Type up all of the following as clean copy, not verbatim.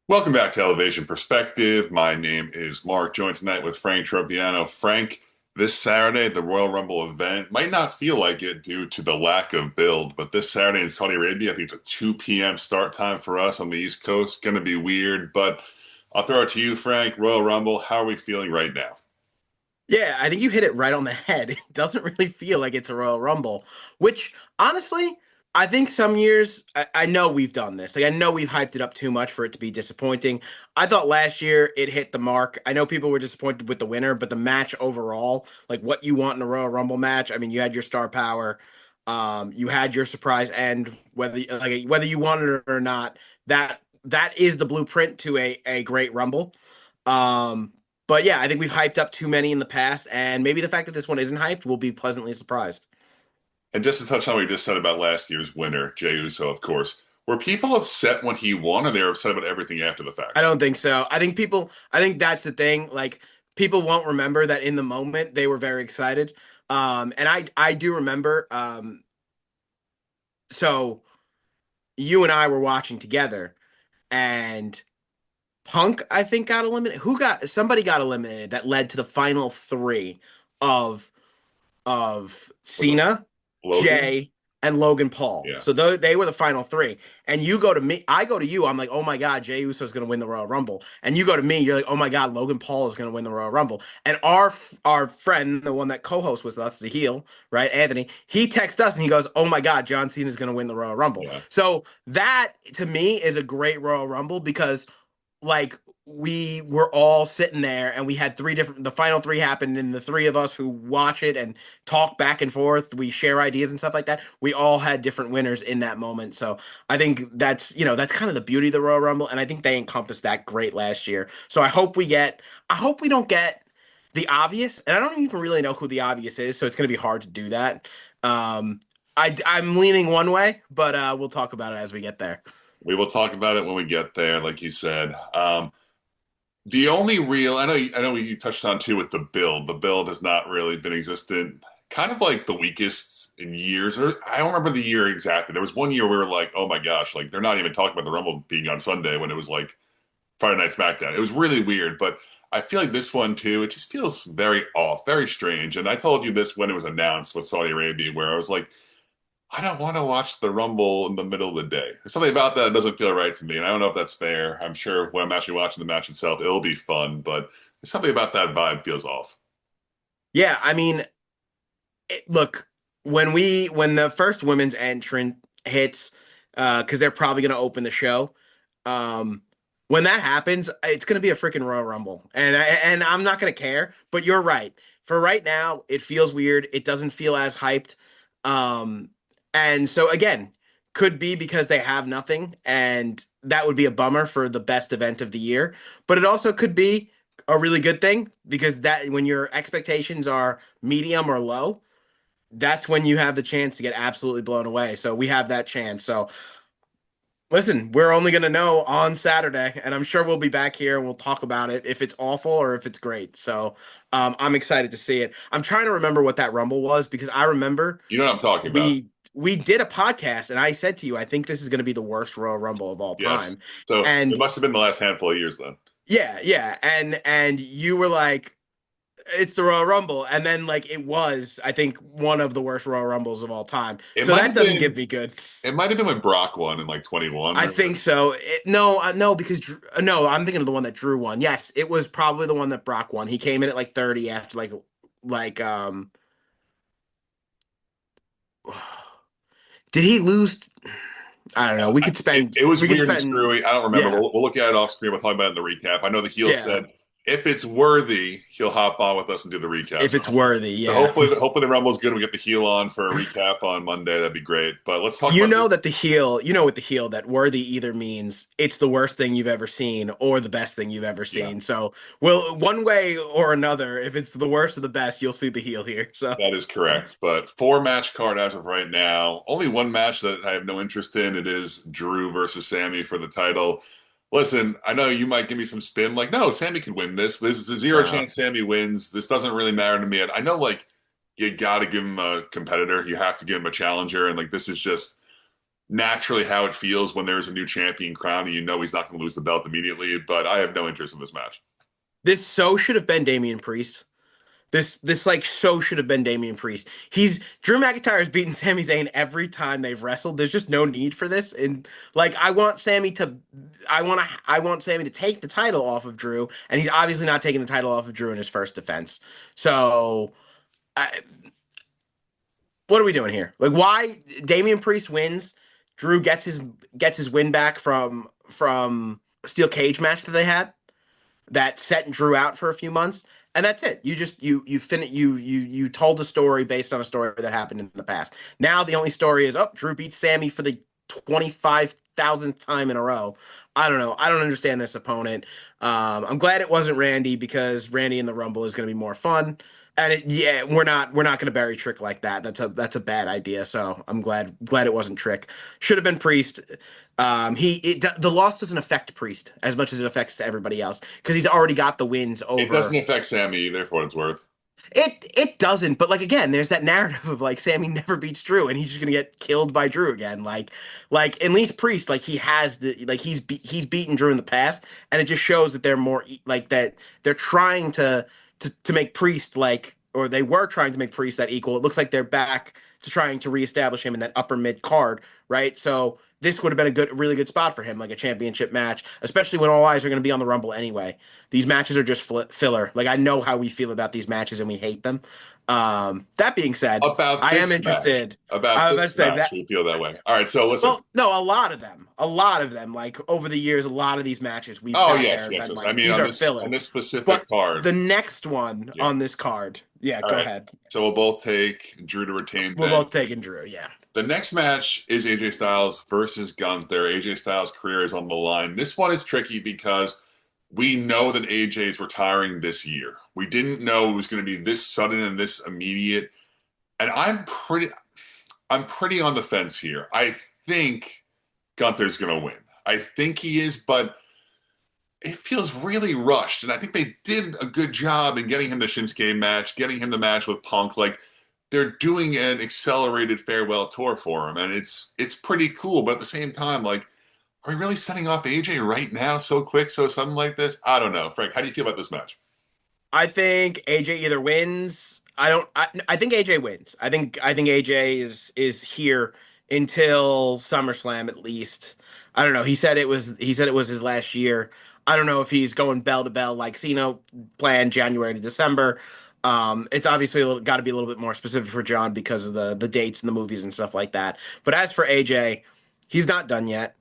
Welcome back to Elevation Perspective. My name is Mark, joined tonight with Frank Tropiano. Frank, this Saturday, the Royal Rumble event might not feel like it due to the lack of build, but this Saturday in Saudi Arabia, I think it's a 2 p.m. start time for us on the East Coast. Going to be weird, but I'll throw it to you, Frank. Royal Rumble, how are we feeling right now? Yeah, I think you hit it right on the head. It doesn't really feel like it's a Royal Rumble, which honestly, I think some years, I know we've done this. Like, I know we've hyped it up too much for it to be disappointing. I thought last year it hit the mark. I know people were disappointed with the winner, but the match overall, like what you want in a Royal Rumble match, I mean, you had your star power, you had your surprise end, whether you wanted it or not, that is the blueprint to a great Rumble. Um, but yeah, I think we've hyped up too many in the past, and maybe the fact that this one isn't hyped will be pleasantly surprised. And just to touch on what you just said about last year's winner, Jey Uso, of course, were people upset when he won, or they were upset about everything after the I fact? don't think so. I think that's the thing. Like, people won't remember that in the moment they were very excited. And I do remember. So you and I were watching together, and Punk, I think, got eliminated. Somebody got eliminated that led to the final three of Was it Cena, Logan? Jay, and Logan Paul. Yeah. So they were the final three. And you go to me, I go to you. I'm like, oh my God, Jey Uso is going to win the Royal Rumble. And you go to me, you're like, oh my God, Logan Paul is going to win the Royal Rumble. And our friend, the one that co-hosts with us, the heel, right, Anthony, he texts us and he goes, oh my God, John Cena is going to win the Royal Rumble. Yeah. So that to me is a great Royal Rumble because like we were all sitting there and we had the final three happened, and the three of us who watch it and talk back and forth, we share ideas and stuff like that, we all had different winners in that moment. So I think that's kind of the beauty of the Royal Rumble, and I think they encompassed that great last year. So I hope we don't get the obvious, and I don't even really know who the obvious is, so it's going to be hard to do that. I'm leaning one way, but we'll talk about it as we get there. We will talk about it when we get there, like you said. The only real, I know you touched on too with the build. The build has not really been existent. Kind of like the weakest in years. Or I don't remember the year exactly. There was one year we were like, oh my gosh, like they're not even talking about the Rumble being on Sunday when it was like Friday Night SmackDown. It was really weird, but I feel like this one too, it just feels very off, very strange. And I told you this when it was announced with Saudi Arabia, where I was like, I don't want to watch the Rumble in the middle of the day. There's something about that doesn't feel right to me, and I don't know if that's fair. I'm sure when I'm actually watching the match itself, it'll be fun, but there's something about that vibe feels off. Yeah, I mean, look, when the first women's entrant hits, because they're probably going to open the show, um, when that happens, it's going to be a freaking Royal Rumble, and I'm not going to care. But you're right. For right now, it feels weird. It doesn't feel as hyped, um, and so again, could be because they have nothing, and that would be a bummer for the best event of the year. But it also could be a really good thing because that when your expectations are medium or low, that's when you have the chance to get absolutely blown away. So we have that chance. So listen, we're only going to know on Saturday, and I'm sure we'll be back here and we'll talk about it if it's awful or if it's great. So I'm excited to see it. I'm trying to remember what that Rumble was because I remember You know what I'm talking about? we did a podcast and I said to you, I think this is going to be the worst Royal Rumble of all Yes. time. So it And must have been the last handful of years then. yeah, and you were like, it's the Royal Rumble, and then like it was, I think, one of the worst Royal Rumbles of all time. It So might that have doesn't give been me good. it might have been when Brock won in like 21 I or think so. No, because no, I'm thinking of the one that Drew won. Yes, it was probably the one that Brock won. He came in at like 30 after like did he lose? I don't know. it was We could weird and spend screwy. I don't remember. yeah. We'll look at it off screen. We'll talk about it in the recap. I know the heel Yeah. said if it's worthy, he'll hop on with us and do the recap. If it's worthy, So yeah. hopefully the Rumble's good. We get the heel on for a recap on Monday. That'd be great. But let's talk You about know this. that you know with the heel that worthy either means it's the worst thing you've ever seen or the best thing you've ever Yeah, seen. So, well, one way or another, if it's the worst or the best, you'll see the heel here. So, that is correct. But four match card as of right now. Only one match that I have no interest in. It is Drew versus Sammy for the title. Listen, I know you might give me some spin, like, no, Sammy can win this. There's a zero uh, chance Sammy wins. This doesn't really matter to me. I know, like, you got to give him a competitor. You have to give him a challenger. And, like, this is just naturally how it feels when there's a new champion crowned and you know he's not going to lose the belt immediately. But I have no interest in this match. This so should have been Damian Priest. This like so should have been Damian Priest. He's Drew McIntyre has beaten Sami Zayn every time they've wrestled. There's just no need for this. And like I want Sammy to take the title off of Drew, and he's obviously not taking the title off of Drew in his first defense. So I, what are we doing here? Like why Damian Priest wins, Drew gets his win back from steel cage match that they had that set Drew out for a few months, and that's it. You just you told the story based on a story that happened in the past. Now the only story is, oh, Drew beat Sammy for the 25,000th time in a row. I don't know. I don't understand this opponent. I'm glad it wasn't Randy because Randy in the Rumble is going to be more fun. And yeah, we're not going to bury Trick like that. That's a bad idea. So I'm glad it wasn't Trick. Should have been Priest. The loss doesn't affect Priest as much as it affects everybody else because he's already got the wins It doesn't over. affect Sammy either, for what it's worth. It doesn't, but like again, there's that narrative of like Sammy never beats Drew and he's just gonna get killed by Drew again. Like at least Priest, like he has the like he's beaten Drew in the past, and it just shows that they're more like that they're trying to make Priest like, or they were trying to make Priest that equal. It looks like they're back to trying to reestablish him in that upper mid card, right? So this would have been really good spot for him, like a championship match, especially when all eyes are going to be on the Rumble anyway. These matches are just filler. Like I know how we feel about these matches and we hate them. That being said, About I am this match, interested. about I was about to this say match, that. you feel that way. All right, so listen. Well, no, a lot of them, like over the years, a lot of these matches we've Oh sat yes, there and yes, been yes. I like, mean, these are on filler. this specific But card, the next one yeah. on this card, yeah, All go right. ahead. So we'll both take Drew to retain We're then. both taking Drew. Yeah. The next match is AJ Styles versus Gunther. AJ Styles' career is on the line. This one is tricky because we know that AJ is retiring this year. We didn't know it was going to be this sudden and this immediate. And I'm pretty on the fence here. I think Gunther's going to win. I think he is, but it feels really rushed. And I think they did a good job in getting him the Shinsuke match, getting him the match with Punk. Like they're doing an accelerated farewell tour for him, and it's pretty cool. But at the same time, like, are we really setting off AJ right now so quick, so sudden like this? I don't know. Frank, how do you feel about this match? I think AJ either wins. I don't. I think AJ wins. I think AJ is here until SummerSlam at least. I don't know. He said it was his last year. I don't know if he's going bell to bell like Cena planned January to December. It's obviously got to be a little bit more specific for John because of the dates and the movies and stuff like that. But as for AJ, he's not done yet.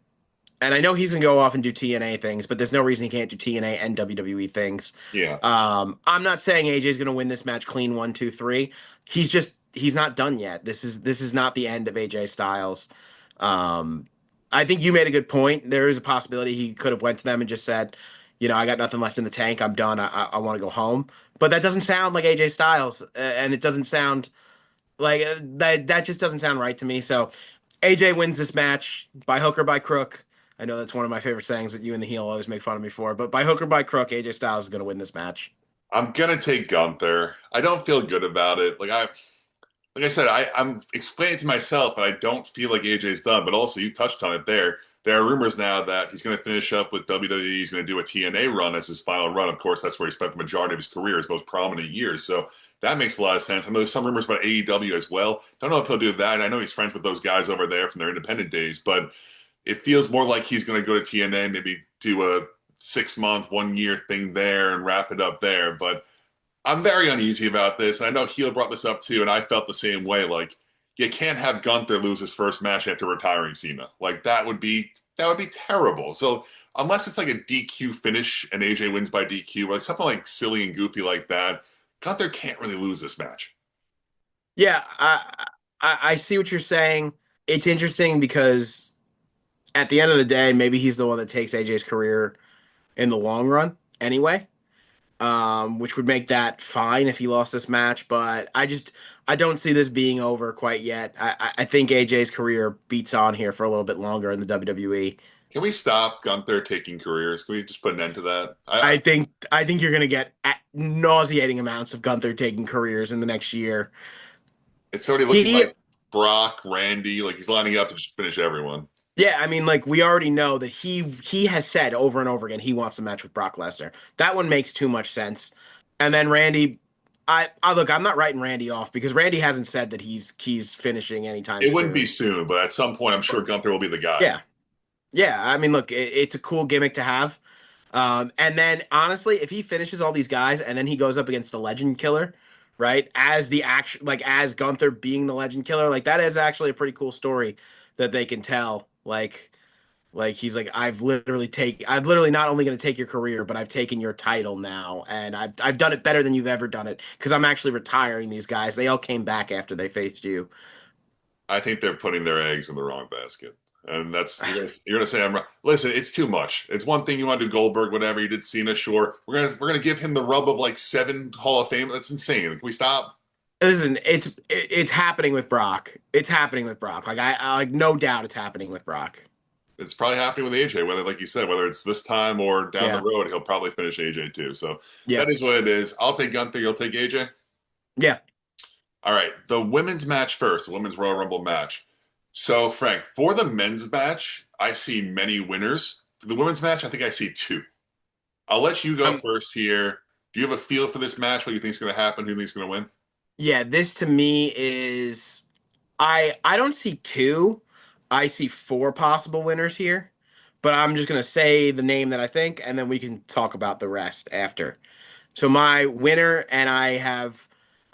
And I know he's gonna go off and do TNA things, but there's no reason he can't do TNA and WWE things. Yeah. I'm not saying AJ's gonna win this match clean 1, 2, 3. He's not done yet. This is not the end of AJ Styles. Um, I think you made a good point. There is a possibility he could have went to them and just said, I got nothing left in the tank. I'm done. I want to go home. But that doesn't sound like AJ Styles, and it doesn't sound like that just doesn't sound right to me. So AJ wins this match by hook or by crook. I know that's one of my favorite sayings that you and the heel always make fun of me for, but by hook or by crook, AJ Styles is going to win this match. I'm gonna take Gunther. I don't feel good about it. Like I said, I'm explaining to myself, and I don't feel like AJ's done. But also, you touched on it there. There are rumors now that he's going to finish up with WWE. He's going to do a TNA run as his final run. Of course, that's where he spent the majority of his career, his most prominent years. So that makes a lot of sense. I know there's some rumors about AEW as well. Don't know if he'll do that. And I know he's friends with those guys over there from their independent days, but it feels more like he's going to go to TNA, maybe do a 6 month, 1 year thing there and wrap it up there. But I'm very uneasy about this. I know Heel brought this up too, and I felt the same way. Like, you can't have Gunther lose his first match after retiring Cena. Like that would be terrible. So unless it's like a DQ finish and AJ wins by DQ, like something like silly and goofy like that, Gunther can't really lose this match. Yeah, I see what you're saying. It's interesting because at the end of the day, maybe he's the one that takes AJ's career in the long run anyway. Which would make that fine if he lost this match. But I don't see this being over quite yet. I think AJ's career beats on here for a little bit longer in the WWE. Can we stop Gunther taking careers? Can we just put an end to that? I think you're gonna get nauseating amounts of Gunther taking careers in the next year. It's already looking He like. Brock, Randy, like he's lining up to just finish everyone. Yeah, I mean, like we already know that he has said over and over again he wants a match with Brock Lesnar. That one makes too much sense. And then Randy, I look, I'm not writing Randy off because Randy hasn't said that he's finishing anytime It wouldn't be soon. soon, but at some point, I'm sure But Gunther will be the guy. yeah, yeah. I mean, look, it's a cool gimmick to have. And then honestly, if he finishes all these guys and then he goes up against the Legend Killer, right? As the action, like as Gunther being the Legend Killer, like that is actually a pretty cool story that they can tell. Like he's like, I'm literally not only going to take your career, but I've taken your title now, and I've done it better than you've ever done it because I'm actually retiring these guys. They all came back after they faced you. I think they're putting their eggs in the wrong basket. And that's you're gonna say I'm wrong. Listen, it's too much. It's one thing you want to do Goldberg, whatever. You did Cena, sure. We're gonna give him the rub of like 7 Hall of Fame. That's insane. Can we stop? Listen, it's happening with Brock. It's happening with Brock. Like I like no doubt it's happening with Brock. It's probably happening with AJ, whether like you said, whether it's this time or down the Yeah, road, he'll probably finish AJ too. So yeah, that is what it is. I'll take Gunther, you'll take AJ. yeah. All right, the women's match first, the women's Royal Rumble match. So, Frank, for the men's match, I see many winners. For the women's match, I think I see 2. I'll let you go Um, first here. Do you have a feel for this match? What you think is going to happen? Who you think is going to win? yeah. This to me is I don't see two. I see four possible winners here, but I'm just gonna say the name that I think, and then we can talk about the rest after. So my winner, and I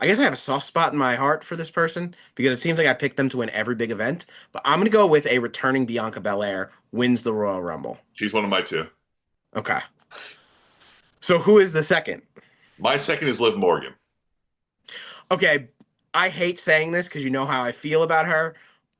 guess I have a soft spot in my heart for this person because it seems like I picked them to win every big event. But I'm gonna go with a returning Bianca Belair wins the Royal Rumble. She's one of my 2. Okay. So who is the second? My second is Liv Morgan. Okay, I hate saying this because you know how I feel about her,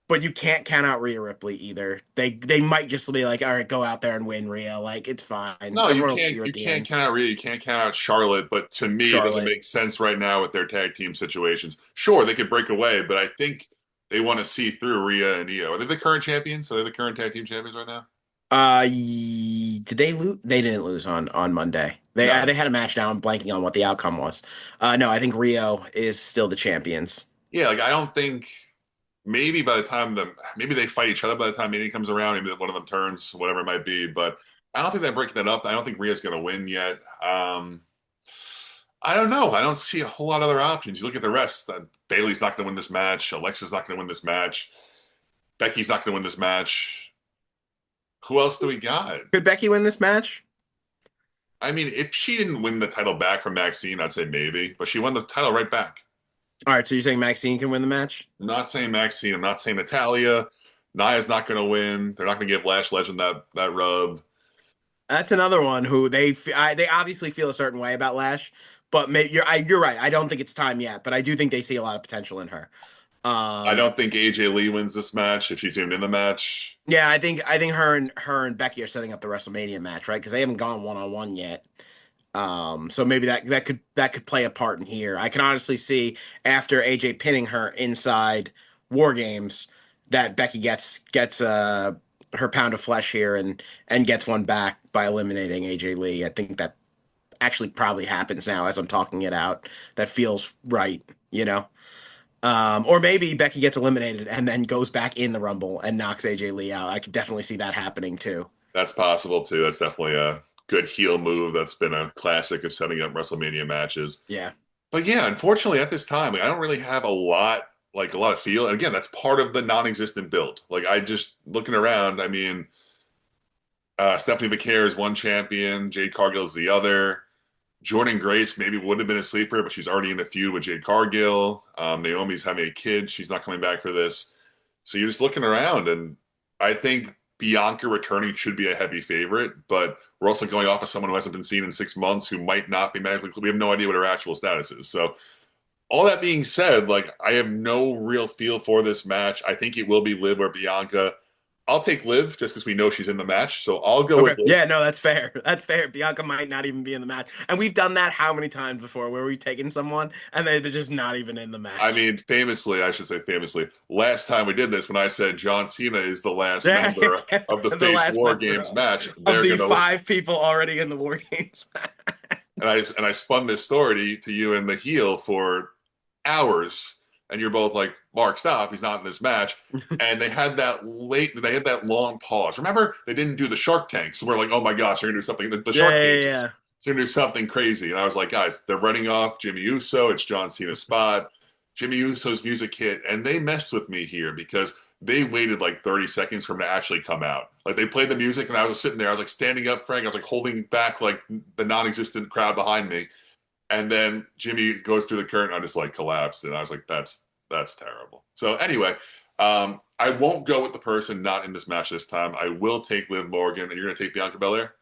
but you can't count out Rhea Ripley either. They might just be like, all right, go out there and win, Rhea. Like it's fine. No, you Everyone will can't. cheer You at the can't end. count out Rhea. You can't count out Charlotte. But to me, it doesn't Charlotte. make sense right now with their tag team situations. Sure, they could break away, but I think they want to see through Rhea and Io. Are they the current champions? Are they the current tag team champions right now? Did they lose? They didn't lose on Monday. No. They had a match now. I'm blanking on what the outcome was. No, I think Rio is still the champions. Yeah, like I don't think. Maybe by the time maybe they fight each other by the time Mania comes around. Maybe one of them turns, whatever it might be. But I don't think they're breaking that up. I don't think Rhea's going to win yet. I don't know. I don't see a whole lot of other options. You look at the rest. Bailey's not going to win this match. Alexa's not going to win this match. Becky's not going to win this match. Who else do we got? Could Becky win this match? I mean, if she didn't win the title back from Maxine, I'd say maybe, but she won the title right back. All right, so you're saying Maxine can win the match? I'm not saying Maxine. I'm not saying Natalia. Nia's not going to win. They're not going to give Lash Legend that rub. That's another one who they obviously feel a certain way about Lash, but you're right. I don't think it's time yet, but I do think they see a lot of potential in her. I Um, don't think AJ Lee wins this match if she's even in the match. yeah, I think her and Becky are setting up the WrestleMania match, right? Because they haven't gone one on one yet. So maybe that could play a part in here. I can honestly see after AJ pinning her inside War Games that Becky gets her pound of flesh here and gets one back by eliminating AJ Lee. I think that actually probably happens now as I'm talking it out. That feels right, you know. Or maybe Becky gets eliminated and then goes back in the Rumble and knocks AJ Lee out. I could definitely see that happening too. That's possible too. That's definitely a good heel move. That's been a classic of setting up WrestleMania matches. Yeah. But yeah, unfortunately, at this time, like, I don't really have a lot of feel. And again, that's part of the non-existent build. Like I just looking around. I mean, Stephanie McCare is one champion. Jade Cargill is the other. Jordan Grace maybe would have been a sleeper, but she's already in a feud with Jade Cargill. Naomi's having a kid. She's not coming back for this. So you're just looking around, and I think Bianca returning should be a heavy favorite, but we're also going off of someone who hasn't been seen in 6 months who might not be medically. We have no idea what her actual status is. So all that being said, like I have no real feel for this match. I think it will be Liv or Bianca. I'll take Liv just because we know she's in the match. So I'll go with Okay. Liv. Yeah, no, that's fair. That's fair. Bianca might not even be in the match. And we've done that how many times before where we've taken someone and they're just not even in the I match. mean, famously, I should say famously, last time we did this, when I said John Cena is the last Yeah. member of the The Face last War member Games match, of they're the gonna. five people already in the War Games. And I spun this story to you and the heel for hours, And you're both like, Mark, stop. He's not in this match. And they had that long pause. Remember, they didn't do the Shark Tanks. So we're like, oh my gosh, they're going to do something. The Yeah, Shark yeah, Cages. yeah. They're going to do something crazy. And I was like, guys, they're running off Jimmy Uso. It's John Cena's spot. Jimmy Uso's music hit. And they messed with me here because they waited like 30 seconds for him to actually come out. Like they played the music and I was sitting there. I was like standing up, Frank. I was like holding back like the non-existent crowd behind me. And then Jimmy goes through the curtain. I just like collapsed, and I was like, "That's terrible." So anyway, I won't go with the person not in this match this time. I will take Liv Morgan, and you're going to take Bianca Belair.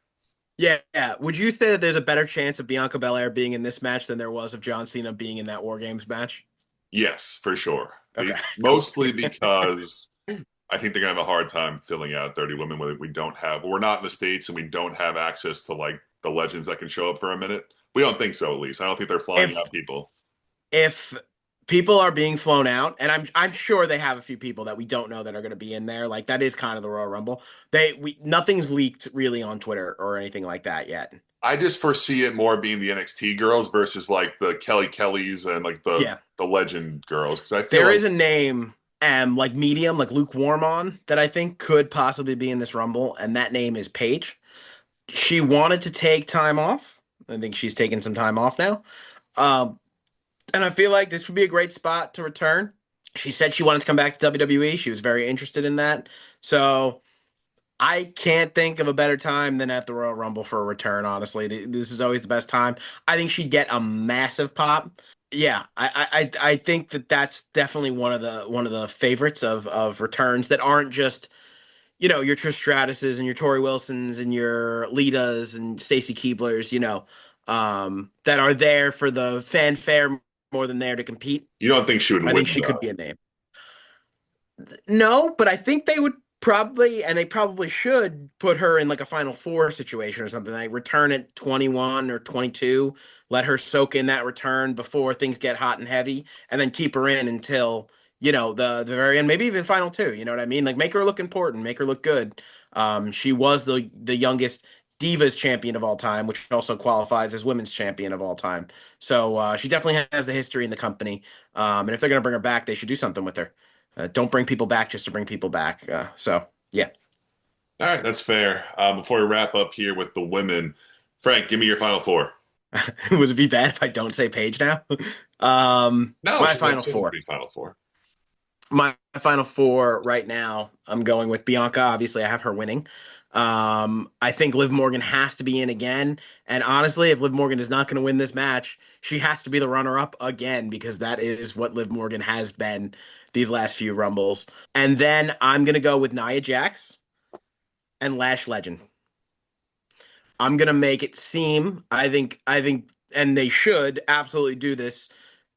Yeah, yeah. Would you say that there's a better chance of Bianca Belair being in this match than there was of John Cena being in that War Games match? Yes, for sure. Okay, cool. Mostly because I think they're going to have a hard time filling out 30 women when we don't have. We're not in the States, and we don't have access to like the legends that can show up for a minute. We don't think so, at least. I don't think they're flying If out people. if people are being flown out, and I'm sure they have a few people that we don't know that are going to be in there. Like that is kind of the Royal Rumble. Nothing's leaked really on Twitter or anything like that yet. I just foresee it more being the NXT girls versus like the Kelly Kellys and like Yeah, the legend girls because I feel there like is a name, like medium, like lukewarm on that I think could possibly be in this Rumble, and that name is Paige. She wanted to take time off. I think she's taking some time off now. Um, and I feel like this would be a great spot to return. She said she wanted to come back to WWE. She was very interested in that. So I can't think of a better time than at the Royal Rumble for a return, honestly. This is always the best time. I think she'd get a massive pop. Yeah, I think that that's definitely one of the favorites of returns that aren't just your Trish Stratus's and your Tori Wilsons and your Litas and Stacy Keeblers, that are there for the fanfare more than there to compete. you don't think she would I win think she could though. be a name. No, but I think they would probably, and they probably should put her in like a Final Four situation or something. Like return at 21 or 22, let her soak in that return before things get hot and heavy, and then keep her in until the very end, maybe even Final Two. You know what I mean? Like make her look important, make her look good. She was the youngest Divas champion of all time, which also qualifies as women's champion of all time. So she definitely has the history in the company. And if they're gonna bring her back, they should do something with her. Don't bring people back just to bring people back. So yeah, All right, that's fair. Before we wrap up here with the women, Frank, give me your final four. would it be bad if I don't say Paige now? No, My she final doesn't have to four. be final four. My final four right now. I'm going with Bianca. Obviously, I have her winning. I think Liv Morgan has to be in again. And honestly, if Liv Morgan is not going to win this match, she has to be the runner-up again because that is what Liv Morgan has been these last few Rumbles. And then I'm going to go with Nia Jax and Lash Legend. I'm gonna make it seem. I think, and they should absolutely do this.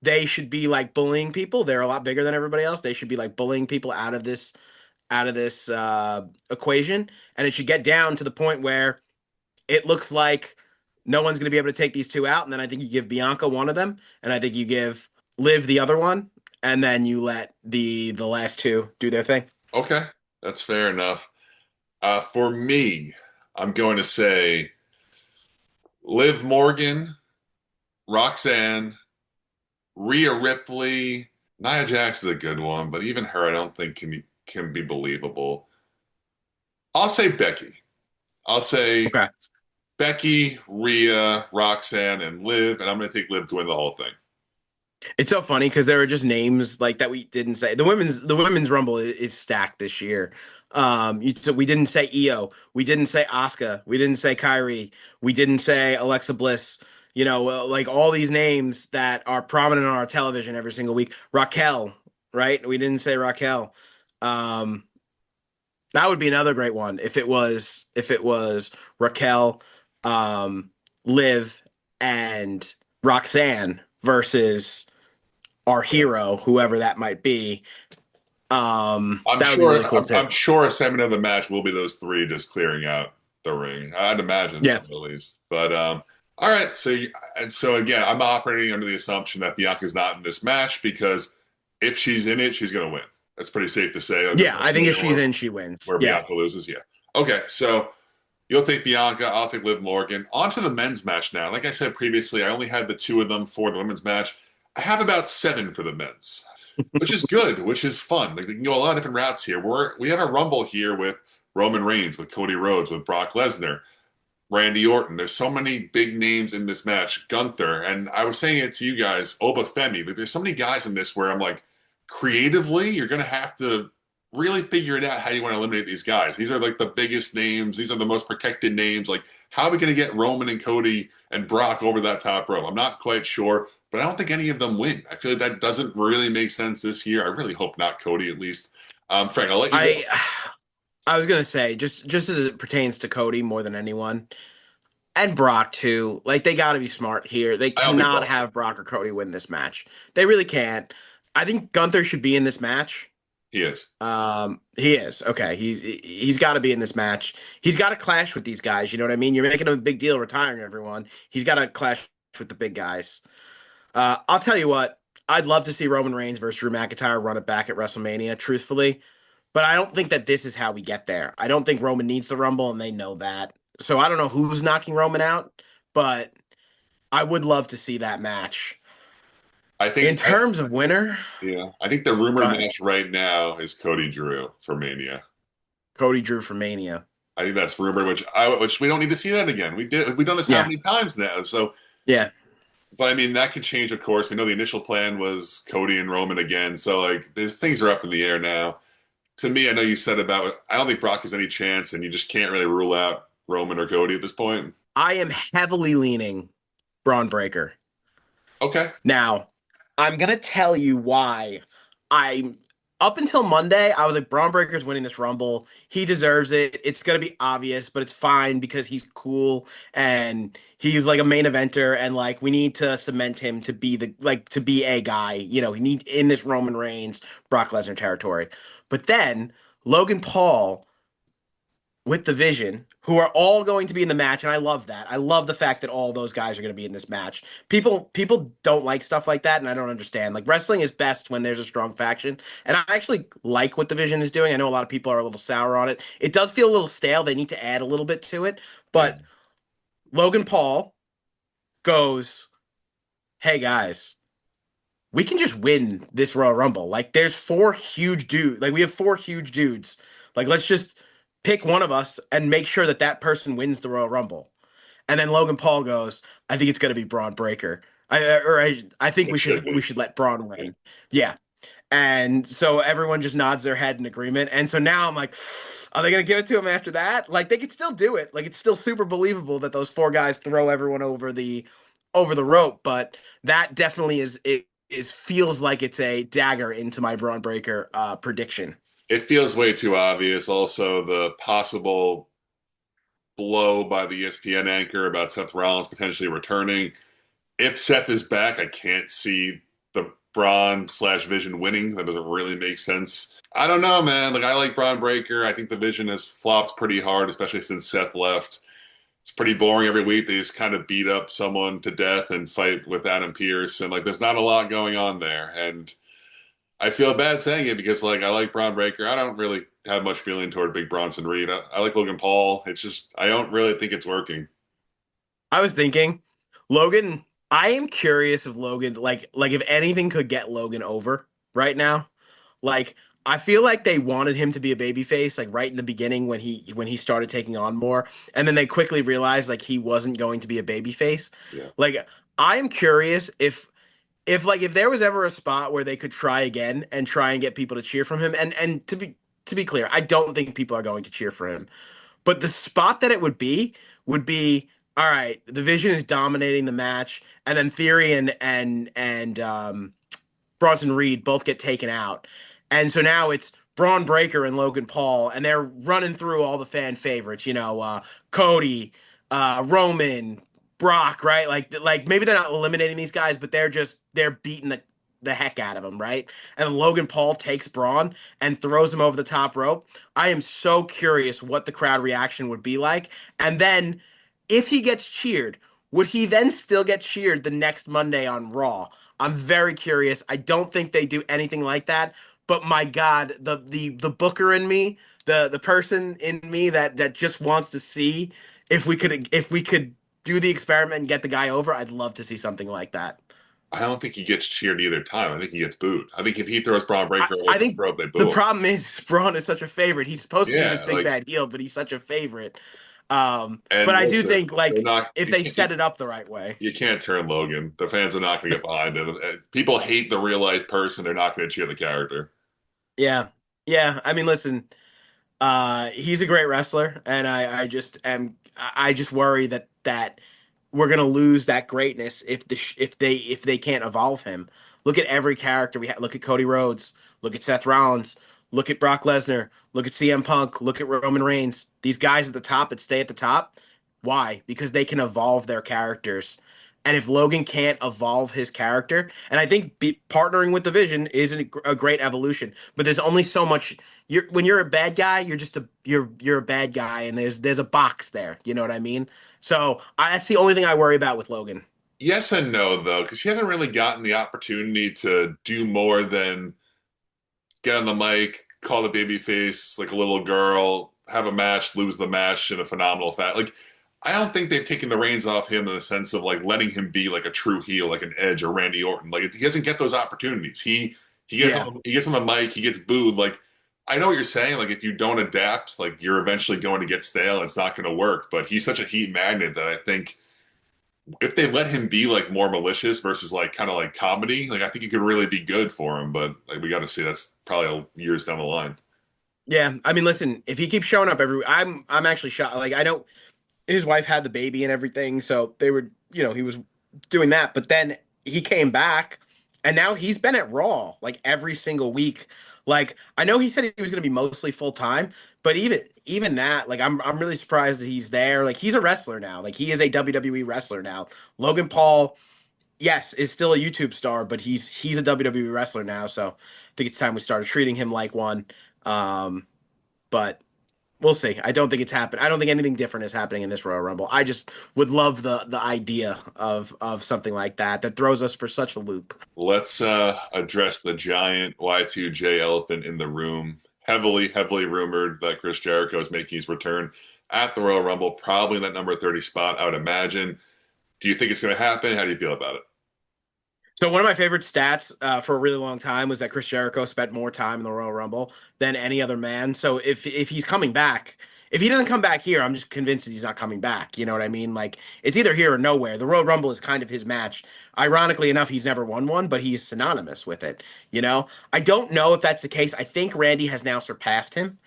They should be like bullying people. They're a lot bigger than everybody else. They should be like bullying people out of this equation, and it should get down to the point where it looks like no one's gonna be able to take these two out. And then I think you give Bianca one of them, and I think you give Liv the other one, and then you let the last two do their thing. Okay, that's fair enough. For me, I'm going to say Liv Morgan, Roxanne, Rhea Ripley. Nia Jax is a good one, but even her, I don't think can be believable. I'll say Becky. I'll say Okay. Becky, Rhea, Roxanne, and Liv, and I'm going to take Liv to win the whole thing. It's so funny because there are just names like that we didn't say. The women's rumble is stacked this year. So we didn't say Io, we didn't say Asuka, we didn't say Kyrie, we didn't say Alexa Bliss. Like all these names that are prominent on our television every single week. Raquel, right? We didn't say Raquel. Um, that would be another great one if it was Raquel, um, Liv, and Roxanne versus our hero, whoever that might be. I'm That would be sure. really cool too. I'm sure a segment of the match will be those three just clearing out the ring. I'd imagine so Yeah. at least. But all right. So again, I'm operating under the assumption that Bianca's not in this match because if she's in it, she's going to win. That's pretty safe to say. There's Yeah, no I think if she's scenario in, she wins. where Yeah. Bianca loses. Yeah. Okay. So you'll take Bianca. I'll take Liv Morgan. On to the men's match now. Like I said previously, I only had the two of them for the women's match. I have about seven for the men's. which is good, which is fun. Like, we can go a lot of different routes here. We have a rumble here with Roman Reigns, with Cody Rhodes, with Brock Lesnar, Randy Orton. There's so many big names in this match. Gunther, and I was saying it to you guys, Oba Femi. There's so many guys in this where I'm like, creatively, you're gonna have to really figure it out how you want to eliminate these guys. These are like the biggest names. These are the most protected names. Like, how are we gonna get Roman and Cody and Brock over that top rope? I'm not quite sure, but I don't think any of them win. I feel like that doesn't really make sense this year. I really hope not Cody, at least. Frank, I'll let you go. I I was gonna say just as it pertains to Cody more than anyone, and Brock too. Like they got to be smart here. They I don't think cannot Brock will. have Brock or Cody win this match. They really can't. I think Gunther should be in this match. He is. He is okay. He's got to be in this match. He's got to clash with these guys. You know what I mean? You're making a big deal retiring everyone. He's got to clash with the big guys. I'll tell you what. I'd love to see Roman Reigns versus Drew McIntyre run it back at WrestleMania. Truthfully, but I don't think that this is how we get there. I don't think Roman needs the Rumble, and they know that. So I don't know who's knocking Roman out, but I would love to see that match. I In think terms of winner, Yeah, I think the go rumored ahead. match right now is Cody Drew for Mania. Cody Drew for Mania. I think that's rumored, which we don't need to see that again. We've done this how Yeah, many times now? So, yeah. but I mean that could change, of course. We know the initial plan was Cody and Roman again. So like, these things are up in the air now. To me, I know you said about I don't think Brock has any chance, and you just can't really rule out Roman or Cody at this point. I am heavily leaning Braun Breaker. Okay, Now, I'm gonna tell you why. I Up until Monday, I was like, Braun Breaker's winning this Rumble. He deserves it. It's gonna be obvious, but it's fine because he's cool and he's like a main eventer, and like we need to cement him to be to be a guy. You know, he need in this Roman Reigns, Brock Lesnar territory. But then Logan Paul with the Vision, who are all going to be in the match, and I love that. I love the fact that all those guys are going to be in this match. People don't like stuff like that, and I don't understand. Like wrestling is best when there's a strong faction, and I actually like what the Vision is doing. I know a lot of people are a little sour on it. It does feel a little stale. They need to add a little bit to it, yeah, but Logan Paul goes, "Hey guys, we can just win this Royal Rumble. Like there's four huge dudes. Like we have four huge dudes. Like let's just pick one of us and make sure that that person wins the Royal Rumble." And then Logan Paul goes, "I think it's going to be Braun Breaker. I think it should we be. should let Braun Yeah. win." Yeah. And so everyone just nods their head in agreement. And so now I'm like, are they going to give it to him after that? Like they could still do it. Like it's still super believable that those four guys throw everyone over the rope, but that definitely is feels like it's a dagger into my Braun Breaker prediction. It feels way too obvious. Also, the possible blow by the ESPN anchor about Seth Rollins potentially returning. If Seth is back, I can't see the Braun slash Vision winning. That doesn't really make sense. I don't know, man. Like I like Braun Breaker. I think the Vision has flopped pretty hard, especially since Seth left. It's pretty boring every week. They just kind of beat up someone to death and fight with Adam Pearce, and like there's not a lot going on there. And I feel bad saying it because like I like Braun Breaker. I don't really have much feeling toward Big Bronson Reed. I like Logan Paul. It's just I don't really think it's working. I was thinking, Logan. I am curious if Logan, if anything could get Logan over right now. Like, I feel like they wanted him to be a babyface, like right in the beginning when he started taking on more, and then they quickly realized like he wasn't going to be a babyface. Yeah. Like, I am curious if there was ever a spot where they could try again and try and get people to cheer from him, and to be clear, I don't think people are going to cheer for him. But the spot that it would be all right. The Vision is dominating the match, and then Theory and Bronson Reed both get taken out, and so now it's Braun Breaker and Logan Paul, and they're running through all the fan favorites. You know, Cody, Roman, Brock, right? Like maybe they're not eliminating these guys, but they're beating the heck out of them, right? And then Logan Paul takes Braun and throws him over the top rope. I am so curious what the crowd reaction would be like. And then if he gets cheered, would he then still get cheered the next Monday on Raw? I'm very curious. I don't think they do anything like that. But my God, the booker in me, the person in me that just wants to see if we could do the experiment and get the guy over, I'd love to see something like that. I don't think he gets cheered either time. I think he gets booed. I think if he throws Braun Breaker away I from the think rope, they the boo him. problem is Braun is such a favorite. He's supposed to be this Yeah, big like, bad heel, but he's such a favorite. But and I do listen, think they're like not. if they set it up the right way. You can't turn Logan. The fans are not going to get behind him. People hate the real life person. They're not going to cheer the character. Yeah. Yeah. I mean, listen, he's a great wrestler, and I just worry that we're gonna lose that greatness if they can't evolve him. Look at every character we have. Look at Cody Rhodes. Look at Seth Rollins. Look at Brock Lesnar. Look at CM Punk. Look at Roman Reigns. These guys at the top that stay at the top. Why? Because they can evolve their characters. And if Logan can't evolve his character, and I think partnering with the Vision is a great evolution, but there's only so much. When you're a bad guy, you're a bad guy, and there's a box there. You know what I mean? So that's the only thing I worry about with Logan. Yes and no, though, because he hasn't really gotten the opportunity to do more than get on the mic, call the baby face like a little girl, have a match, lose the match in a phenomenal fashion. Like, I don't think they've taken the reins off him in the sense of like letting him be like a true heel, like an Edge or Randy Orton. Like, he doesn't get those opportunities. Yeah, He gets on the mic, he gets booed. Like, I know what you're saying. Like, if you don't adapt, like you're eventually going to get stale. And it's not going to work. But he's such a heat magnet that I think if they let him be like more malicious versus like kind of like comedy, like I think it could really be good for him. But like we got to see that's probably years down the line. yeah. I mean, listen, if he keeps showing up I'm actually shocked. Like I know his wife had the baby and everything, so they were, he was doing that. But then he came back, and now he's been at Raw like every single week. Like I know he said he was going to be mostly full time, but even that, like I'm really surprised that he's there. Like he's a wrestler now. Like he is a WWE wrestler now. Logan Paul, yes, is still a YouTube star, but he's a WWE wrestler now. So I think it's time we started treating him like one. Um, but we'll see. I don't think it's happened. I don't think anything different is happening in this Royal Rumble. I just would love the idea of something like that throws us for such a loop. Let's address the giant Y2J elephant in the room. Heavily rumored that Chris Jericho is making his return at the Royal Rumble, probably in that number 30 spot, I would imagine. Do you think it's going to happen? How do you feel about it? So one of my favorite stats for a really long time was that Chris Jericho spent more time in the Royal Rumble than any other man. So if he's coming back, if he doesn't come back here, I'm just convinced that he's not coming back. You know what I mean? Like it's either here or nowhere. The Royal Rumble is kind of his match. Ironically enough, he's never won one, but he's synonymous with it. I don't know if that's the case. I think Randy has now surpassed him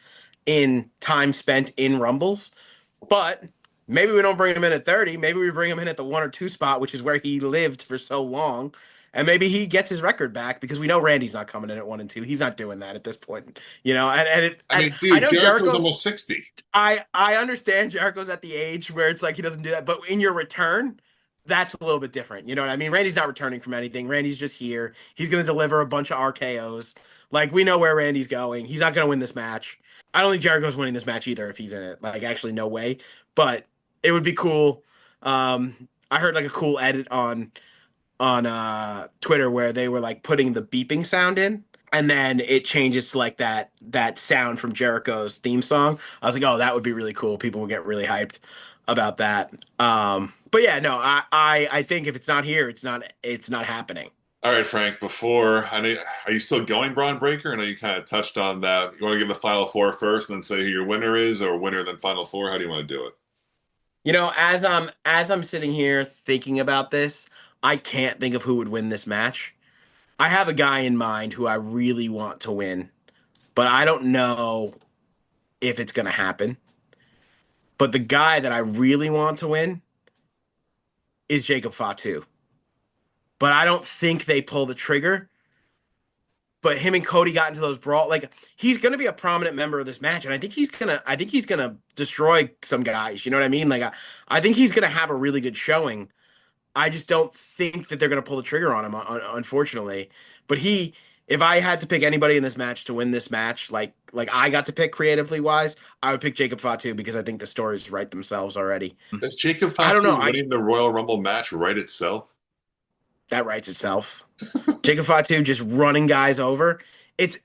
in time spent in Rumbles. But maybe we don't bring him in at 30. Maybe we bring him in at the 1 or 2 spot, which is where he lived for so long. And maybe he gets his record back because we know Randy's not coming in at 1 and 2. He's not doing that at this point, I and mean, I dude, know Jericho's Jericho's. almost 60. I understand Jericho's at the age where it's like he doesn't do that, but in your return, that's a little bit different. You know what I mean? Randy's not returning from anything. Randy's just here. He's going to deliver a bunch of RKO's. Like we know where Randy's going. He's not going to win this match. I don't think Jericho's winning this match either if he's in it. Like actually, no way. But it would be cool. I heard like a cool edit on Twitter where they were like putting the beeping sound in and then it changes to like that sound from Jericho's theme song. I was like, "Oh, that would be really cool. People would get really hyped about that." But yeah, no, I think if it's not here, it's not happening. All right, Frank, before I know, are you still going Braun Breaker? I know you kind of touched on that. You want to give the final four first and then say who your winner is, or winner then final four? How do you want to do it? As I'm sitting here thinking about this, I can't think of who would win this match. I have a guy in mind who I really want to win, but I don't know if it's going to happen. But the guy that I really want to win is Jacob Fatu. But I don't think they pull the trigger. But him and Cody got into those brawl. Like he's going to be a prominent member of this match, and I think he's gonna destroy some guys. You know what I mean? Like I think he's gonna have a really good showing. I just don't think that they're going to pull the trigger on him, unfortunately. But if I had to pick anybody in this match to win this match, like I got to pick creatively wise, I would pick Jacob Fatu because I think the stories write themselves already. Does Jacob I don't know. Fatu winning the Royal Rumble match write itself? That writes itself. Jacob Fatu just running guys over. It's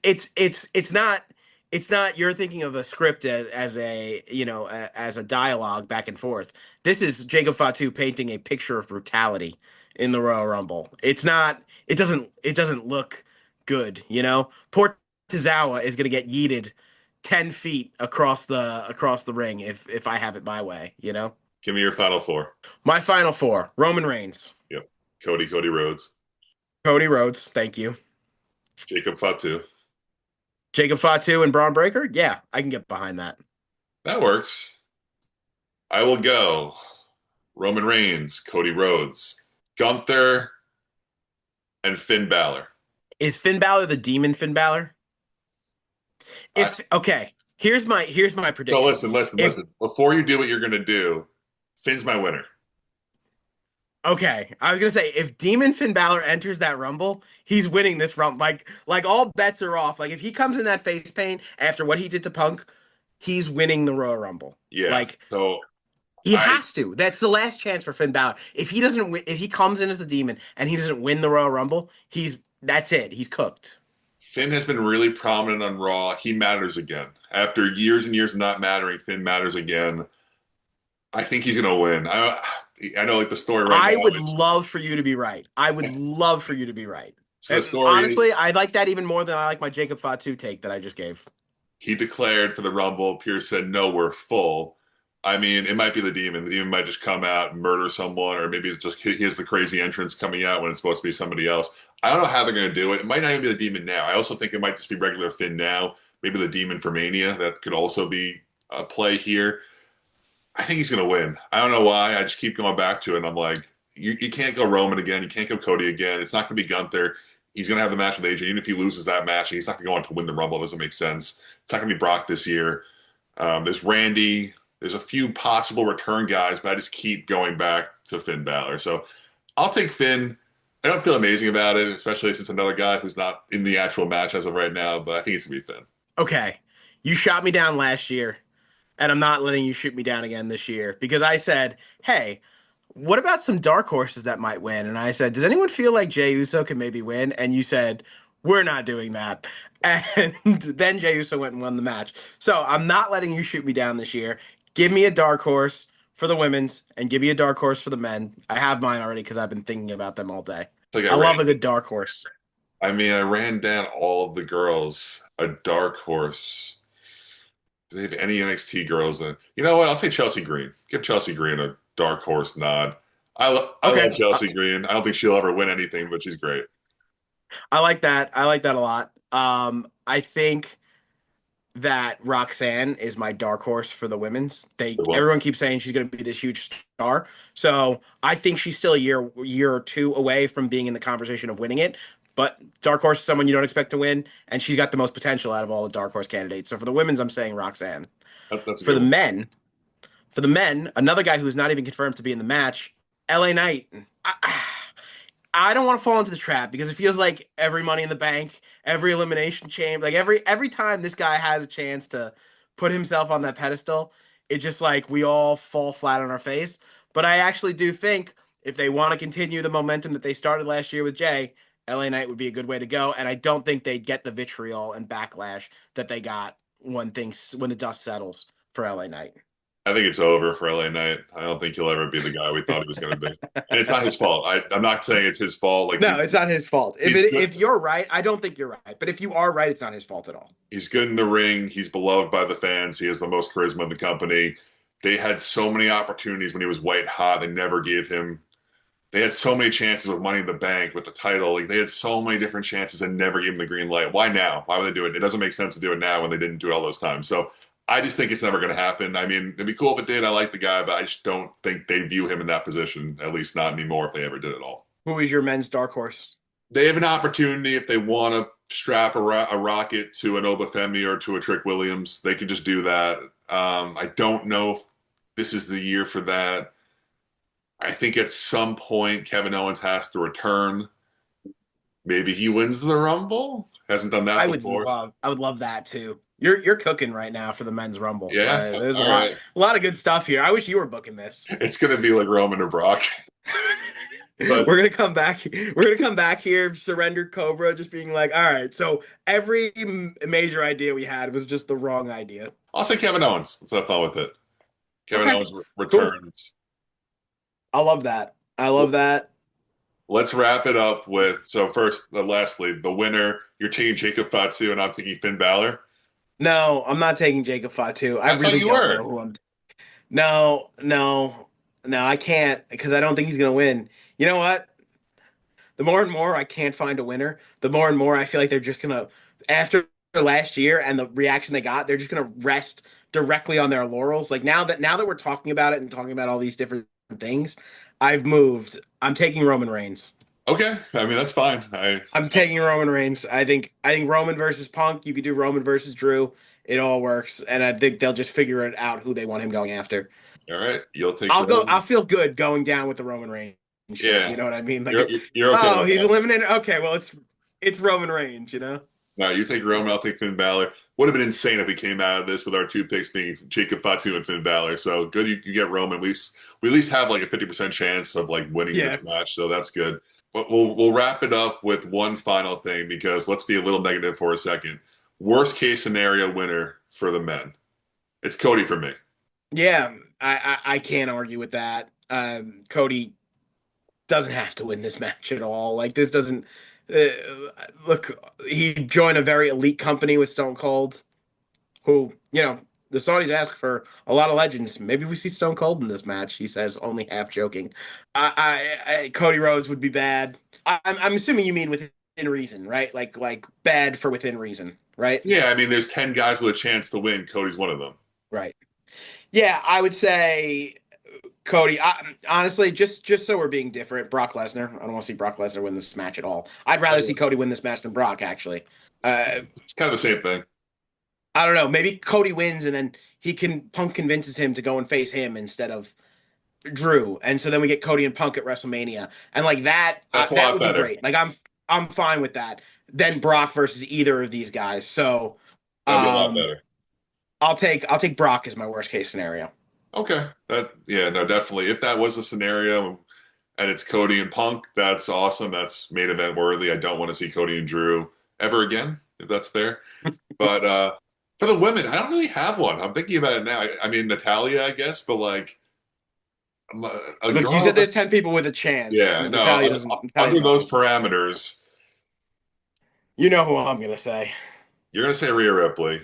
not you're thinking of a script as a dialogue back and forth. This is Jacob Fatu painting a picture of brutality. in the Royal Rumble. It's not. It doesn't look good. Poor Tozawa is gonna get yeeted 10 feet across the ring if I have it my way. Give me your final four. My final four: Roman Reigns, Yep. Cody Rhodes, Cody Rhodes. Thank you. Jacob Fatu. Jacob Fatu and Braun Breaker. Yeah, I can get behind that. That works. I will go Roman Reigns, Cody Rhodes, Gunther, and Finn Balor. Is Finn Balor the Demon Finn Balor? I, If okay, here's my so prediction. If listen. Before you do what you're going to do, Finn's my winner. Okay, I was gonna say if Demon Finn Balor enters that Rumble, he's winning this Rumble. Like all bets are off. Like if he comes in that face paint after what he did to Punk, he's winning the Royal Rumble. Yeah. Like So he I has to. That's the last chance for Finn Balor. If he doesn't win, if he comes in as the Demon and he doesn't win the Royal Rumble, that's it. He's cooked. Finn has been really prominent on Raw. He matters again. After years and years of not mattering, Finn matters again. I think he's going to win. I know like the story right I now. would It's love for you to be right. I would love for you to be right. so the And story is honestly, I like that even more than I like my Jacob Fatu take that I just gave. he declared for the Rumble. Pierce said, "No, we're full." I mean, it might be the demon. The demon might just come out and murder someone, or maybe it's just he has the crazy entrance coming out when it's supposed to be somebody else. I don't know how they're going to do it. It might not even be the demon now. I also think it might just be regular Finn now. Maybe the demon for Mania. That could also be a play here. I think he's going to win. I don't know why. I just keep going back to it. And I'm like, you can't go Roman again. You can't go Cody again. It's not going to be Gunther. He's going to have the match with AJ. Even if he loses that match, he's not going to go on to win the Rumble. It doesn't make sense. It's not going to be Brock this year. There's Randy. There's a few possible return guys, but I just keep going back to Finn Balor. So I'll take Finn. I don't feel amazing about it, especially since another guy who's not in the actual match as of right now, but I think it's going to be Finn. Okay, you shot me down last year, and I'm not letting you shoot me down again this year because I said, hey, what about some dark horses that might win? And I said, does anyone feel like Jey Uso can maybe win? And you said, we're not doing that. And then Jey Uso went and won the match. So I'm not letting you shoot me down this year. Give me a dark horse for the women's and give me a dark horse for the men. I have mine already because I've been thinking about them all day. Like I I love a ran good dark horse. I mean, I ran down all of the girls. A dark horse. Do they have any NXT girls then? You know what? I'll say Chelsea Green. Give Chelsea Green a dark horse nod. I love Okay. Chelsea Green. I don't think she'll ever win anything, but she's great. I like that. I like that a lot. I think that Roxanne is my dark horse for the women's. Good one. Everyone keeps saying she's going to be this huge star. So I think she's still a year or two away from being in the conversation of winning it. But dark horse is someone you don't expect to win, and she's got the most potential out of all the dark horse candidates. So for the women's, I'm saying Roxanne. That's a For good the one. men, for the men, another guy who's not even confirmed to be in the match, LA Knight. I don't want to fall into the trap because it feels like every Money in the Bank, every Elimination Chamber, like every time this guy has a chance to put himself on that pedestal, it's just like we all fall flat on our face. But I actually do think if they want to continue the momentum that they started last year with Jay, LA Knight would be a good way to go. And I don't think they'd get the vitriol and backlash that they got when the dust settles for LA Knight. I think it's over for LA Knight. I don't think he'll ever be the guy we thought he was going to be. And it's not his fault. I'm not saying it's his fault. Like No, it's not his fault. he's good. If you're right, I don't think you're right. But if you are right, it's not his fault at all. He's good in the ring. He's beloved by the fans. He has the most charisma in the company. They had so many opportunities when he was white hot. They never gave him. They had so many chances with Money in the Bank, with the title. Like they had so many different chances and never gave him the green light. Why now? Why would they do it? It doesn't make sense to do it now when they didn't do it all those times. So I just think it's never going to happen. I mean, it'd be cool if it did. I like the guy, but I just don't think they view him in that position, at least not anymore if they ever did at all. Who is your men's dark horse? They have an opportunity if they want to strap a rocket to an Obafemi or to a Trick Williams. They can just do that. I don't know if this is the year for that. I think at some point Kevin Owens has to return. Maybe he wins the Rumble. Hasn't done that before. I would love that too. You're cooking right now for the men's rumble. Yeah. There's All right. a lot of good stuff here. I wish you were booking this. It's going to be like Roman or Brock. But We're gonna come back. We're gonna come back here, surrendered Cobra, just being like, all right. So every major idea we had was just the wrong idea. I'll say Kevin Owens. Let's have fun with it. Kevin Okay, Owens cool. returns. I love that. I love that. let's wrap it up with so first, lastly, the winner. You're taking Jacob Fatu, and I'm taking Finn Balor. No, I'm not taking Jacob Fatu. I I thought really you don't know were. who I'm. No, no, no, I can't because I don't think he's gonna win. You know what? The more and more I can't find a winner, the more and more I feel like they're just gonna, after last year and the reaction they got, they're just gonna rest directly on their laurels. Like now that we're talking about it and talking about all these different things, I've moved. I'm taking Roman Reigns. Okay, I mean that's fine. I'm taking Roman Reigns. I think Roman versus Punk. You could do Roman versus Drew. It all works, and I think they'll just figure it out who they want him going after. All right, you'll take I'll go. I'll Roman. feel good going down with the Roman Reigns ship. Yeah, You know what I mean? Like, you're okay oh, with he's that. eliminated. Okay, well, it's Roman Reigns. You know? No, you take Roman, I'll take Finn Balor. Would have been insane if we came out of this with our two picks being Jacob Fatu and Finn Balor. So good you get Roman. At least we at least have like a 50% chance of like winning Yeah. this match. So that's good. But we'll wrap it up with one final thing because let's be a little negative for a second. Worst case scenario winner for the men. It's Cody for me. Yeah. I can't argue with that. Cody doesn't have to win this match at all. Like this doesn't. Uh, Look, he joined a very elite company with Stone Cold, who, the Saudis ask for a lot of legends. Maybe we see Stone Cold in this match. He says, only half joking. Cody Rhodes would be bad. I'm assuming you mean within reason, right? Like bad for within reason, right? Yeah, I mean, there's 10 guys with a chance to win. Cody's one of them. Right. Yeah, I would say Cody. Honestly, just so we're being different, Brock Lesnar. I don't want to see Brock Lesnar win this match at all. I'd rather see Cody win this match than Brock, actually. Uh, It's kind of the same thing. I don't know. Maybe Cody wins and then Punk convinces him to go and face him instead of Drew, and so then we get Cody and Punk at WrestleMania, and like that, That's a that lot would be better. great. Like I'm fine with that. Then Brock versus either of these guys. So, That'd be a lot um, better. I'll take Brock as my worst case scenario. Okay. Yeah, no, definitely. If that was a scenario and it's Cody and Punk, that's awesome. That's main event worthy. I don't want to see Cody and Drew ever again, if that's fair. But for the women, I don't really have one. I'm thinking about it now. I mean, Natalia, I guess, but like a Look, you girl. said there's 10 people with a chance. Yeah, no. Natalia doesn't. Natalia's Under not. those parameters, You know who I'm gonna say. you're gonna say Rhea Ripley.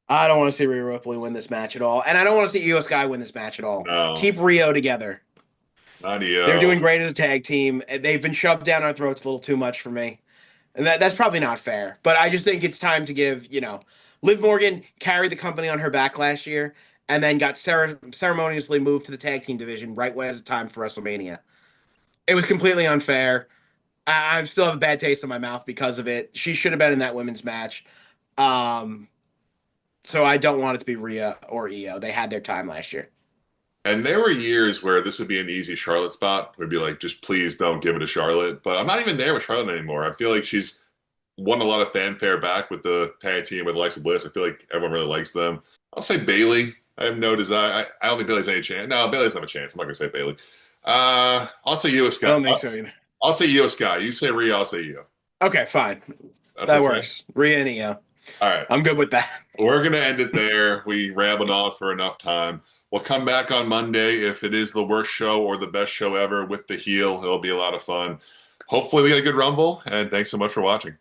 I don't want to see Rhea Ripley win this match at all, and I don't want to see Io Sky win this match at all. No, Keep Rio together. not They're Io. doing great as a tag team. They've been shoved down our throats a little too much for me. And that's probably not fair. But I just think it's time to give, Liv Morgan carried the company on her back last year and then got ceremoniously moved to the tag team division right when it was time for WrestleMania. It was completely unfair. I still have a bad taste in my mouth because of it. She should have been in that women's match. Um, so I don't want it to be Rhea or Io. They had their time last year. And there were years where this would be an easy Charlotte spot. We'd be like, just please don't give it to Charlotte. But I'm not even there with Charlotte anymore. I feel like she's won a lot of fanfare back with the tag team with Alexa Bliss. I feel like everyone really likes them. I'll say Bailey. I have no desire. I don't think Bailey's any chance. No, Bailey doesn't have a chance. I'm not gonna say Bailey. I'll say you, I Scott. don't think so either. I'll say you, Scott. You say Rhea. I'll say you. Okay, fine. That's That okay. works. Rhea and Io. All right. I'm good with that. We're going to end it there. We rambled on for enough time. We'll come back on Monday. If it is the worst show or the best show ever with the heel, it'll be a lot of fun. Hopefully, we get a good Rumble, and thanks so much for watching.